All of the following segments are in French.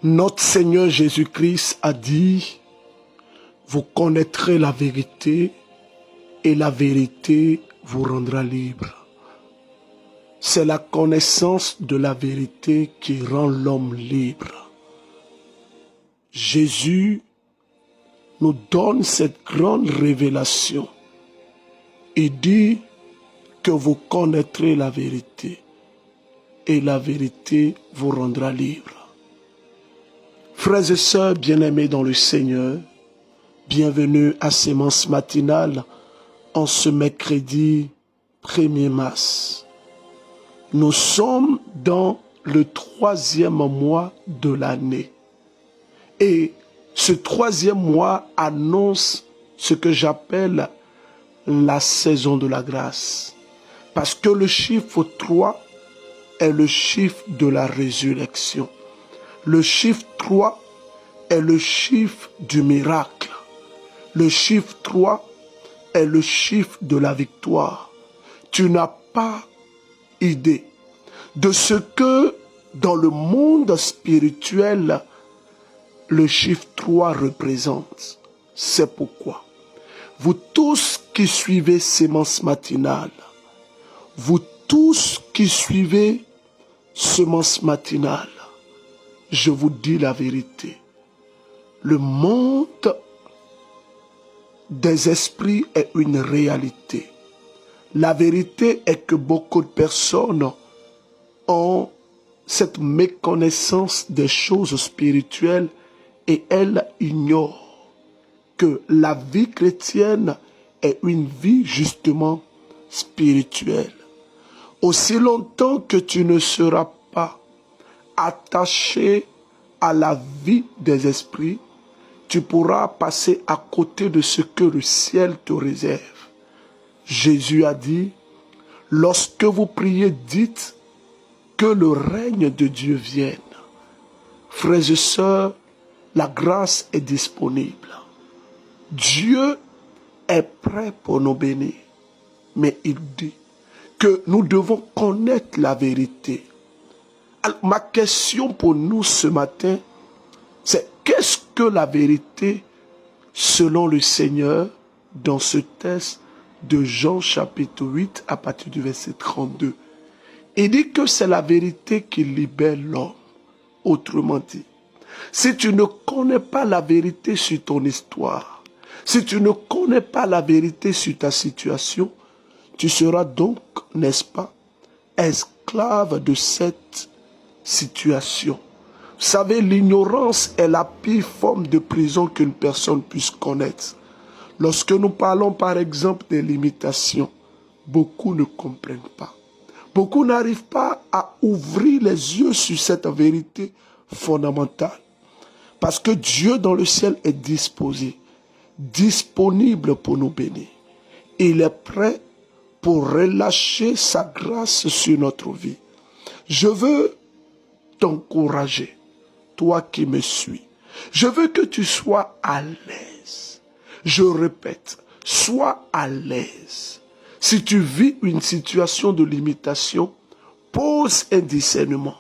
Notre Seigneur Jésus-Christ a dit, vous connaîtrez la vérité et la vérité vous rendra libre. C'est la connaissance de la vérité qui rend l'homme libre. Jésus nous donne cette grande révélation. Il dit que vous connaîtrez la vérité et la vérité vous rendra libre. Frères et sœurs bien-aimés dans le Seigneur, bienvenue à Sémence matinale en ce mercredi 1er mars. Nous sommes dans le 3e mois de l'année. Et ce 3e mois annonce ce que j'appelle la saison de la grâce. Parce que le chiffre 3 est le chiffre de la résurrection. Le chiffre 3 est le chiffre du miracle. Le chiffre 3 est le chiffre de la victoire. Tu n'as pas idée de ce que dans le monde spirituel, le chiffre 3 représente. C'est pourquoi vous tous qui suivez Sémence matinale, vous tous qui suivez Sémence matinale, je vous dis la vérité. Le monde des esprits est une réalité. La vérité est que beaucoup de personnes ont cette méconnaissance des choses spirituelles et elles ignorent que la vie chrétienne est une vie justement spirituelle. Aussi longtemps que tu ne seras pas attaché à la vie des esprits, tu pourras passer à côté de ce que le ciel te réserve. Jésus a dit, lorsque vous priez, dites que le règne de Dieu vienne. Frères et sœurs, la grâce est disponible. Dieu est prêt pour nous bénir. Mais il dit que nous devons connaître la vérité. Alors, ma question pour nous ce matin, c'est qu'est-ce que la vérité selon le Seigneur dans ce texte de Jean chapitre 8 à partir du verset 32. Il dit que c'est la vérité qui libère l'homme. Autrement dit, si tu ne connais pas la vérité sur ton histoire, si tu ne connais pas la vérité sur ta situation, tu seras donc, n'est-ce pas, esclave de cette situation. Vous savez, l'ignorance est la pire forme de prison qu'une personne puisse connaître. Lorsque nous parlons par exemple des limitations, beaucoup ne comprennent pas. Beaucoup n'arrivent pas à ouvrir les yeux sur cette vérité fondamentale. Parce que Dieu dans le ciel est disposé, disponible pour nous bénir. Il est prêt pour relâcher sa grâce sur notre vie. Je veux t'encourager, toi qui me suis. Je veux que tu sois à l'aise. Je répète, sois à l'aise. Si tu vis une situation de limitation, pose un discernement.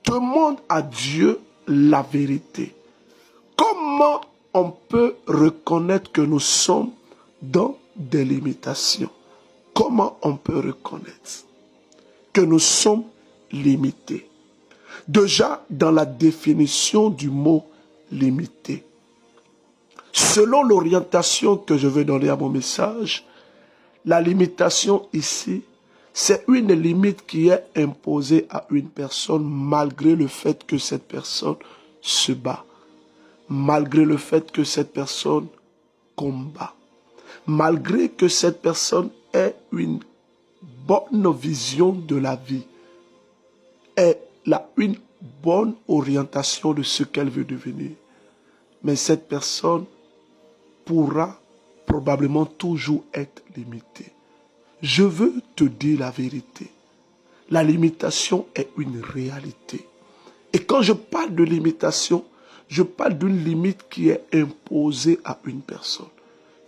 Demande à Dieu la vérité. Comment on peut reconnaître que nous sommes dans des limitations? Comment on peut reconnaître que nous sommes limités? Déjà, dans la définition du mot limité, selon l'orientation que je veux donner à mon message, la limitation ici, c'est une limite qui est imposée à une personne malgré le fait que cette personne se bat, malgré le fait que cette personne combat, malgré que cette personne ait une bonne vision de la vie, elle a une bonne orientation de ce qu'elle veut devenir. Mais cette personne pourra probablement toujours être limitée. Je veux te dire la vérité. La limitation est une réalité. Et quand je parle de limitation, je parle d'une limite qui est imposée à une personne.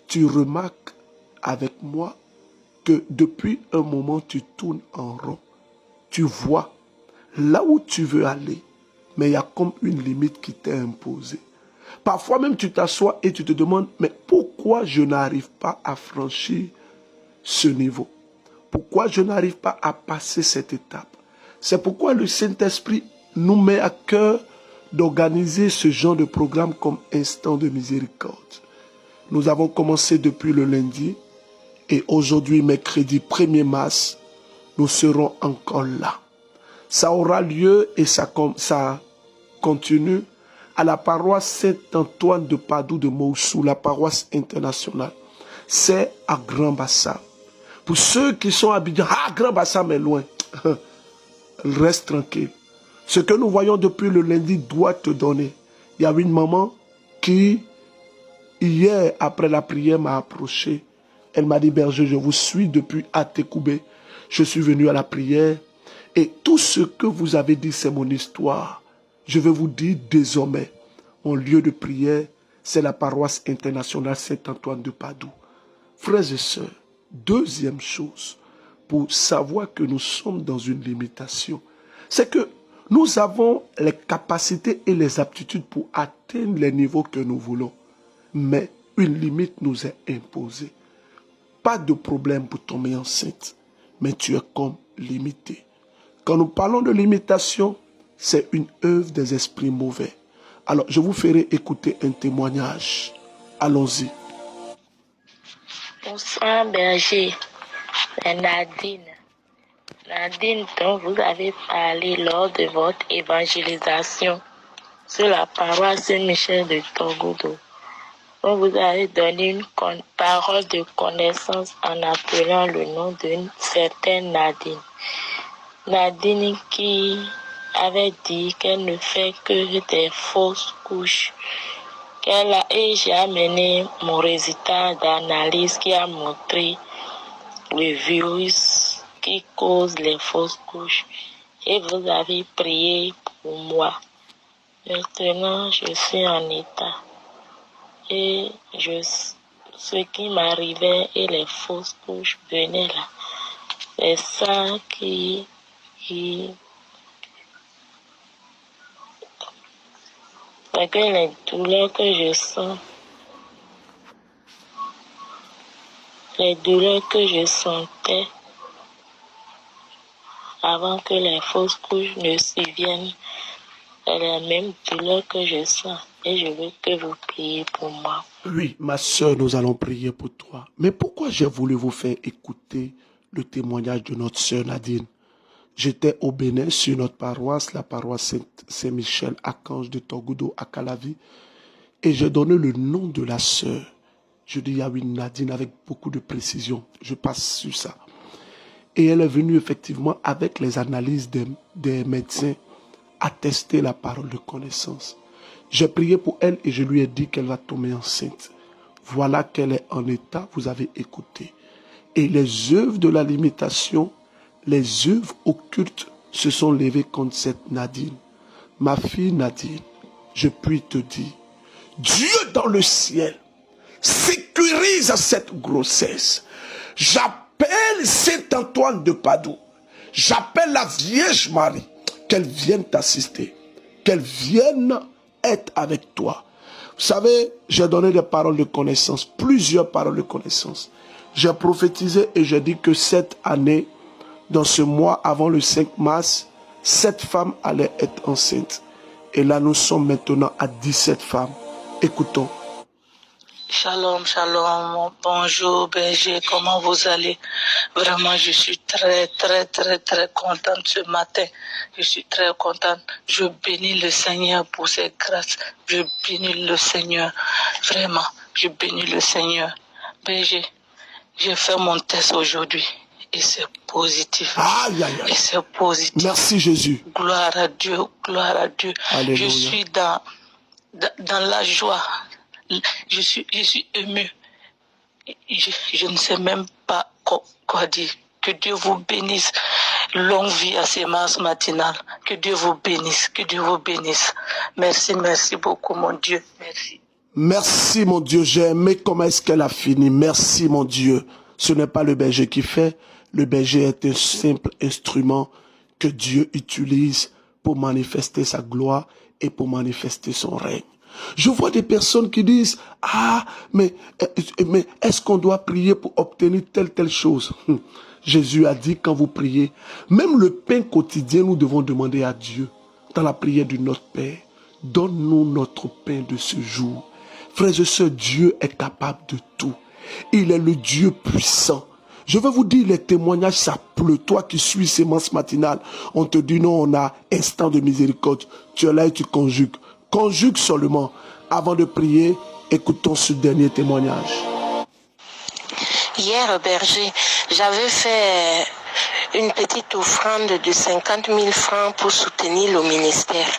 Tu remarques avec moi que depuis un moment, tu tournes en rond. Tu vois là où tu veux aller, mais il y a comme une limite qui t'est imposée. Parfois même tu t'assois et tu te demandes, mais pourquoi je n'arrive pas à franchir ce niveau? Pourquoi je n'arrive pas à passer cette étape? C'est pourquoi le Saint-Esprit nous met à cœur d'organiser ce genre de programme comme Instant de miséricorde. Nous avons commencé depuis le lundi et aujourd'hui, mercredi 1er mars, nous serons encore là. Ça aura lieu et ça continue à la paroisse Saint-Antoine de Padoue de Moussou, la paroisse internationale. C'est à Grand Bassam. Pour ceux qui sont habitués, Grand Bassam est loin. Reste tranquille. Ce que nous voyons depuis le lundi doit te donner. Il y a une maman qui, hier, après la prière, m'a approché. Elle m'a dit, berger, je vous suis depuis Atekoubé. Je suis venu à la prière. Et tout ce que vous avez dit, c'est mon histoire. Je vais vous dire désormais, mon lieu de prière, c'est la paroisse internationale Saint-Antoine de Padoue. Frères et sœurs, deuxième chose, pour savoir que nous sommes dans une limitation, c'est que nous avons les capacités et les aptitudes pour atteindre les niveaux que nous voulons. Mais une limite nous est imposée. Pas de problème pour tomber enceinte, mais tu es comme limité. Quand nous parlons de limitation, c'est une œuvre des esprits mauvais. Alors, je vous ferai écouter un témoignage. Allons-y. Bonsoir, berger. C'est Nadine. Nadine, dont vous avez parlé lors de votre évangélisation sur la paroisse Saint-Michel de Togodo. On vous avez donné une parole de connaissance en appelant le nom d'une certaine Nadine. Nadine qui avait dit qu'elle ne fait que des fausses couches. Et j'ai amené mon résultat d'analyse qui a montré le virus qui cause les fausses couches. Et vous avez prié pour moi. Maintenant, je suis en état. Et ce qui m'arrivait et les fausses couches venaient là. C'est ça qui c'est que les douleurs que je sens, les douleurs que je sentais avant que les fausses couches ne surviennent, c'est les mêmes douleurs que je sens. Et je veux que vous priez pour moi. Oui, ma soeur, nous allons prier pour toi. Mais pourquoi j'ai voulu vous faire écouter le témoignage de notre soeur Nadine? J'étais au Bénin sur notre paroisse, la paroisse Saint-Michel, Archange de Togodo, à Calavi. Et j'ai donné le nom de la sœur. Je dis, il y a une Nadine avec beaucoup de précision. Je passe sur ça. Et elle est venue effectivement avec les analyses des médecins attester la parole de connaissance. J'ai prié pour elle et je lui ai dit qu'elle va tomber enceinte. Voilà qu'elle est en état, vous avez écouté. Et les œuvres de la limitation, les œuvres occultes se sont levées contre cette Nadine. Ma fille Nadine, je puis te dire, Dieu dans le ciel sécurise cette grossesse. J'appelle Saint-Antoine de Padoue. J'appelle la Vierge Marie, qu'elle vienne t'assister, qu'elle vienne être avec toi. Vous savez, j'ai donné des paroles de connaissance, plusieurs paroles de connaissance. J'ai prophétisé et j'ai dit que cette année, dans ce mois avant le 5 mars, 7 femmes allaient être enceintes. Et là, nous sommes maintenant à 17 femmes. Écoutons. Shalom, shalom, bonjour berger, comment vous allez? Vraiment, je suis très contente ce matin. Je suis très contente. Je bénis le Seigneur pour ses grâces. Je bénis le Seigneur. Vraiment, je bénis le Seigneur. Berger, j'ai fait mon test aujourd'hui et c'est positif. Aïe, aïe, aïe. Et c'est positif. Merci Jésus. Gloire à Dieu, gloire à Dieu. Alléluia. Je suis dans la joie. Je suis ému. Je ne sais même pas quoi dire. Que Dieu vous bénisse. Longue vie à ces masses matinales. Que Dieu vous bénisse. Que Dieu vous bénisse. Merci beaucoup, mon Dieu. Merci. Merci, mon Dieu. J'ai aimé comment est-ce qu'elle a fini. Merci, mon Dieu. Ce n'est pas le berger qui fait. Le berger est un simple instrument que Dieu utilise pour manifester sa gloire et pour manifester son règne. Je vois des personnes qui disent, ah, mais est-ce qu'on doit prier pour obtenir telle chose? Jésus a dit, quand vous priez, même le pain quotidien, nous devons demander à Dieu, dans la prière de notre Père, donne-nous notre pain de ce jour. Frères et sœurs, Dieu est capable de tout. Il est le Dieu puissant. Je veux vous dire, les témoignages, ça pleut. Toi qui suis sémence matinale, on te dit non, on a instant de miséricorde. Tu es là et tu conjugues. Conjugue seulement. Avant de prier, écoutons ce dernier témoignage. Hier, berger, j'avais fait une petite offrande de 50 000 francs pour soutenir le ministère.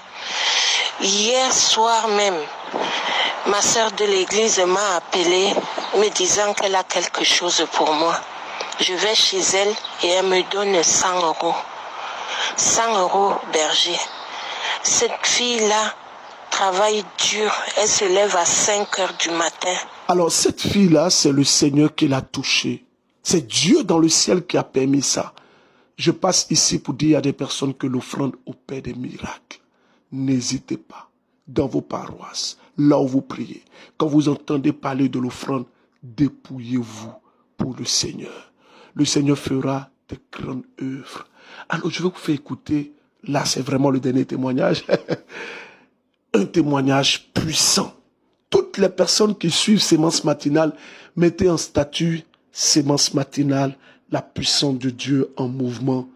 Hier soir même, ma sœur de l'église m'a appelé me disant qu'elle a quelque chose pour moi. Je vais chez elle et elle me donne 100 euros. 100 euros, berger. Cette fille-là travaille dur. Elle se lève à 5 heures du matin. Alors cette fille-là, c'est le Seigneur qui l'a touchée. C'est Dieu dans le ciel qui a permis ça. Je passe ici pour dire à des personnes que l'offrande opère des miracles. N'hésitez pas, dans vos paroisses, là où vous priez, quand vous entendez parler de l'offrande, dépouillez-vous pour le Seigneur. Le Seigneur fera de grandes œuvres. Alors je vais vous faire écouter, là c'est vraiment le dernier témoignage, un témoignage puissant. Toutes les personnes qui suivent Sémence Matinale, mettez en statut Sémence Matinale, la puissance de Dieu en mouvement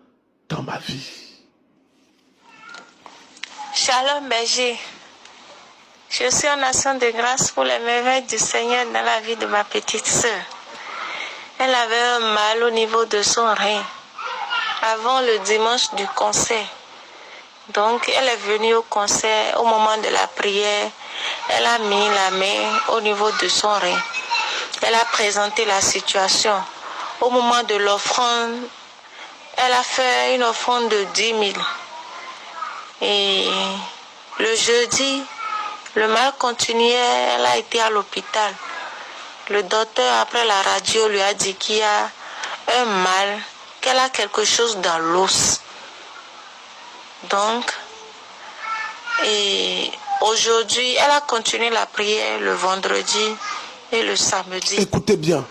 dans ma vie. Shalom, berger. Je suis en action de grâce pour les merveilles du Seigneur dans la vie de ma petite sœur. Elle avait un mal au niveau de son rein avant le dimanche du concert. Donc, elle est venue au concert au moment de la prière. Elle a mis la main au niveau de son rein. Elle a présenté la situation. Au moment de l'offrande, elle a fait une offrande de 10 000. Et le jeudi, le mal continuait, elle a été à l'hôpital. Le docteur, après la radio, lui a dit qu'il y a un mal, qu'elle a quelque chose dans l'os. Donc, et aujourd'hui, elle a continué la prière le vendredi et le samedi. Écoutez bien.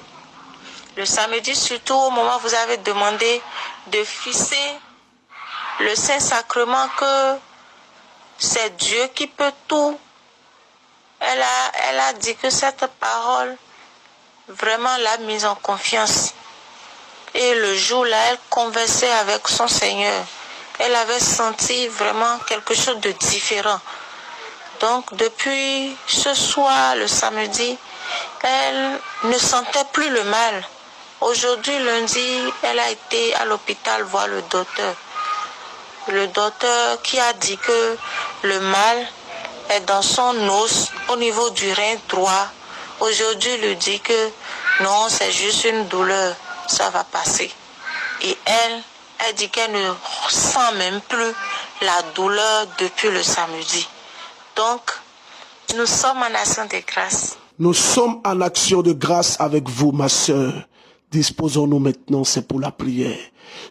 Le samedi, surtout au moment où vous avez demandé de fixer le Saint-Sacrement, que c'est Dieu qui peut tout. Elle a dit que cette parole vraiment l'a mise en confiance. Et le jour-là, elle conversait avec son Seigneur. Elle avait senti vraiment quelque chose de différent. Donc, depuis ce soir, le samedi, elle ne sentait plus le mal. Aujourd'hui, lundi, elle a été à l'hôpital voir le docteur. Le docteur qui a dit que le mal est dans son os, au niveau du rein droit. Aujourd'hui, il lui dit que non, c'est juste une douleur, ça va passer. Et elle dit qu'elle ne sent même plus la douleur depuis le samedi. Donc, nous sommes en action de grâce. Nous sommes en action de grâce avec vous, ma sœur. Disposons-nous maintenant, c'est pour la prière.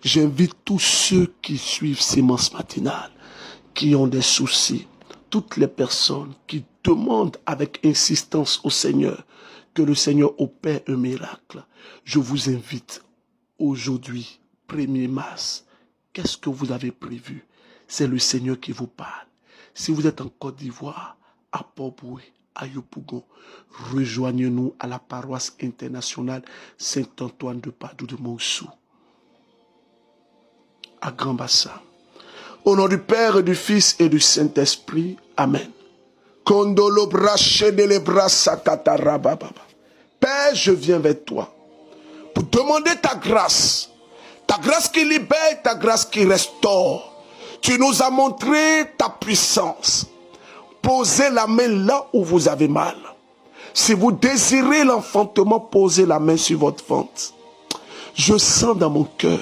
J'invite tous ceux qui suivent Sémence Matinale, qui ont des soucis, toutes les personnes qui demandent avec insistance au Seigneur que le Seigneur opère un miracle. Je vous invite aujourd'hui, 1er mars, qu'est-ce que vous avez prévu? C'est le Seigneur qui vous parle. Si vous êtes en Côte d'Ivoire, à Port-Boué, à Yopougon, rejoignez-nous à la paroisse internationale Saint-Antoine de Padoue de Montsou, à Grand Bassin. Au nom du Père, et du Fils et du Saint-Esprit, Amen. Père, je viens vers toi pour demander ta grâce qui libère, ta grâce qui restaure. Tu nous as montré ta puissance. Posez la main là où vous avez mal. Si vous désirez l'enfantement, posez la main sur votre ventre. Je sens dans mon cœur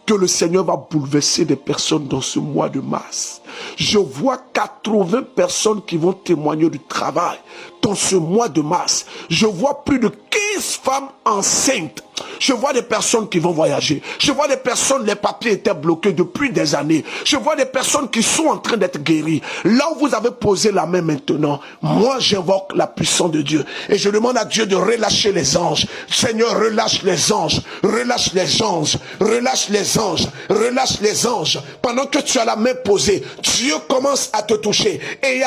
que le Seigneur va bouleverser des personnes dans ce mois de mars. Je vois 80 personnes qui vont témoigner du travail dans ce mois de mars. Je vois plus de 15 femmes enceintes. Je vois des personnes qui vont voyager. Je vois des personnes, les papiers étaient bloqués depuis des années. Je vois des personnes qui sont en train d'être guéries. Là où vous avez posé la main maintenant, moi j'invoque la puissance de Dieu. Et je demande à Dieu de relâcher les anges. Seigneur, relâche les anges. Relâche les anges. Relâche les anges. Relâche les anges. Pendant que tu as la main posée, Dieu commence à te toucher. Et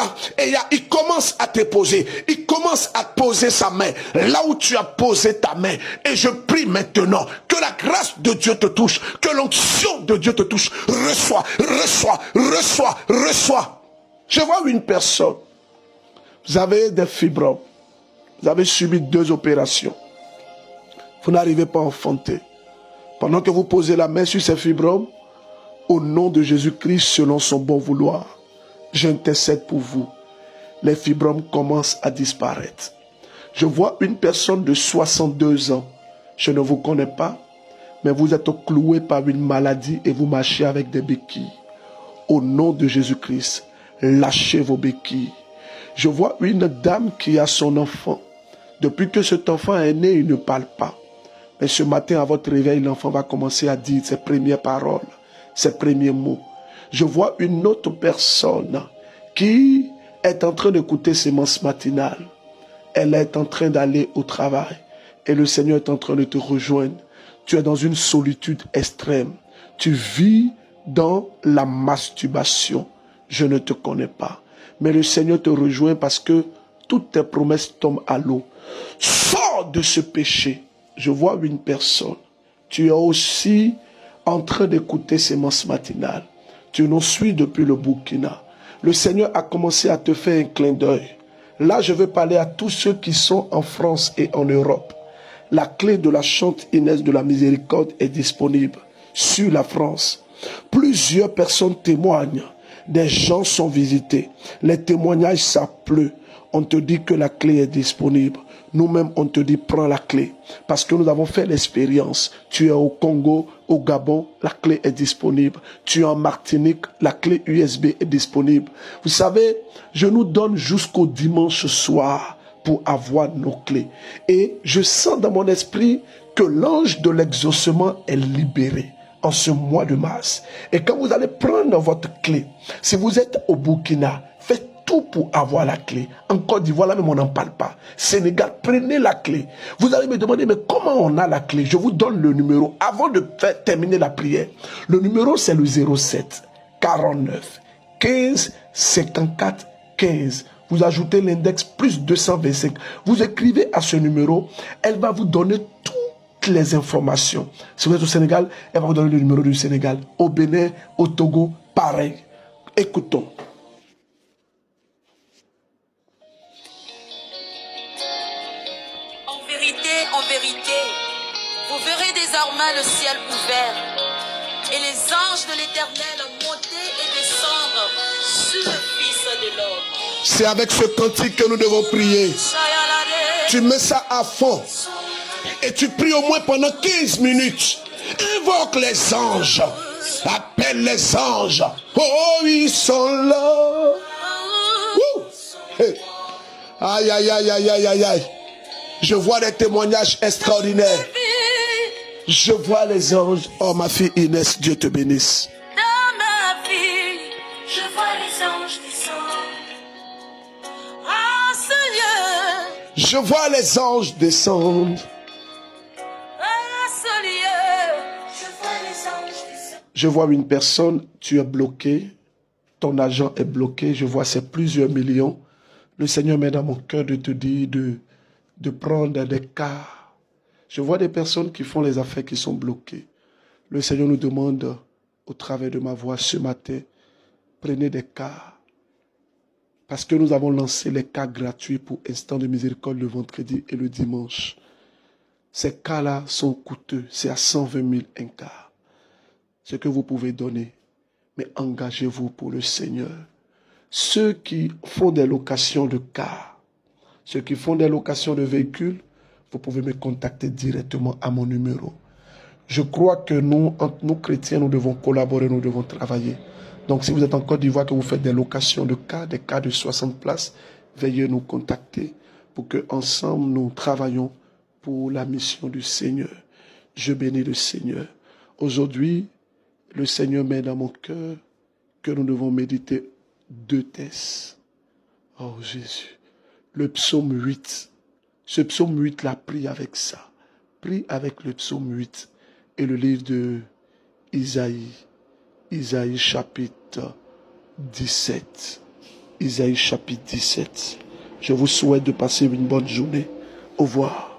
il commence à te poser. Il commence à poser sa main là où tu as posé ta main. Et je prie maintenant que la grâce de Dieu te touche, que l'onction de Dieu te touche. Reçois, reçois, reçois, reçois. Je vois une personne. Vous avez des fibromes. Vous avez subi 2 opérations. Vous n'arrivez pas à enfanter. Pendant que vous posez la main sur ces fibromes, au nom de Jésus-Christ, selon son bon vouloir, j'intercède pour vous. Les fibromes commencent à disparaître. Je vois une personne de 62 ans. Je ne vous connais pas, mais vous êtes cloué par une maladie et vous marchez avec des béquilles. Au nom de Jésus-Christ, lâchez vos béquilles. Je vois une dame qui a son enfant. Depuis que cet enfant est né, il ne parle pas. Mais ce matin, à votre réveil, l'enfant va commencer à dire ses premières paroles, ses premiers mots. Je vois une autre personne qui est en train d'écouter Sémence matinale. Elle est en train d'aller au travail et le Seigneur est en train de te rejoindre. Tu es dans une solitude extrême. Tu vis dans la masturbation. Je ne te connais pas. Mais le Seigneur te rejoint parce que toutes tes promesses tombent à l'eau. Sors de ce péché. Je vois une personne. Tu es aussi en train d'écouter Sémence matinale. Tu nous suis depuis le Burkina. Le Seigneur a commencé à te faire un clin d'œil. Là, je veux parler à tous ceux qui sont en France et en Europe. La clé de la chante Inès de la Miséricorde est disponible sur la France. Plusieurs personnes témoignent. Des gens sont visités. Les témoignages, ça pleut. On te dit que la clé est disponible. Nous-mêmes, on te dit, prends la clé. Parce que nous avons fait l'expérience. Tu es au Congo, au Gabon, la clé est disponible. Tu es en Martinique, la clé USB est disponible. Vous savez, je nous donne jusqu'au dimanche soir pour avoir nos clés. Et je sens dans mon esprit que l'ange de l'exaucement est libéré en ce mois de mars. Et quand vous allez prendre votre clé, si vous êtes au Burkina, faites tout pour avoir la clé. En Côte d'Ivoire, là même on n'en parle pas. Sénégal, prenez la clé. Vous allez me demander, mais comment on a la clé? Je vous donne le numéro. Avant de terminer la prière, le numéro c'est le 07 49 15 54 15. Vous ajoutez l'index plus 225. Vous écrivez à ce numéro, elle va vous donner toutes les informations. Si vous êtes au Sénégal, elle va vous donner le numéro du Sénégal. Au Bénin, au Togo, pareil. Écoutons. En vérité, vous verrez désormais le ciel ouvert et les anges de l'Éternel monter et descendre sur le Fils de l'homme. C'est avec ce cantique que nous devons prier. Tu mets ça à fond et tu pries au moins pendant 15 minutes. Invoque les anges. Appelle les anges. Oh, ils sont là. Hey. Aïe, aïe, aïe, aïe, aïe, aïe, aïe. Je vois des témoignages extraordinaires. Je vois les anges. Oh, ma fille Inès, Dieu te bénisse. Dans ma vie, je vois les anges descendre. Ah, Seigneur. Je vois les anges descendre. Ah, Seigneur. Je vois les anges descendre. Je vois une personne, tu es bloqué. Ton argent est bloqué. Je vois c'est plusieurs millions. Le Seigneur met dans mon cœur de te dire de prendre des cas. Je vois des personnes qui font les affaires qui sont bloquées. Le Seigneur nous demande, au travers de ma voix ce matin, prenez des cas. Parce que nous avons lancé les cas gratuits pour Instant de Miséricorde le vendredi et le dimanche. Ces cas-là sont coûteux. C'est à 120 000 un cas. Ce que vous pouvez donner. Mais engagez-vous pour le Seigneur. Ceux qui font des locations de cars, ceux qui font des locations de véhicules, vous pouvez me contacter directement à mon numéro. Je crois que nous, entre nous chrétiens, nous devons collaborer, nous devons travailler. Donc si vous êtes en Côte d'Ivoire, que vous faites des locations de cars, des cars de 60 places, veuillez nous contacter pour que ensemble nous travaillons pour la mission du Seigneur. Je bénis le Seigneur. Aujourd'hui, le Seigneur met dans mon cœur que nous devons méditer 2 textes. Oh Jésus. Le psaume 8. Ce psaume 8 là, prie avec ça. Prie avec le psaume 8 et le livre de Isaïe. Isaïe chapitre 17. Isaïe chapitre 17. Je vous souhaite de passer une bonne journée. Au revoir.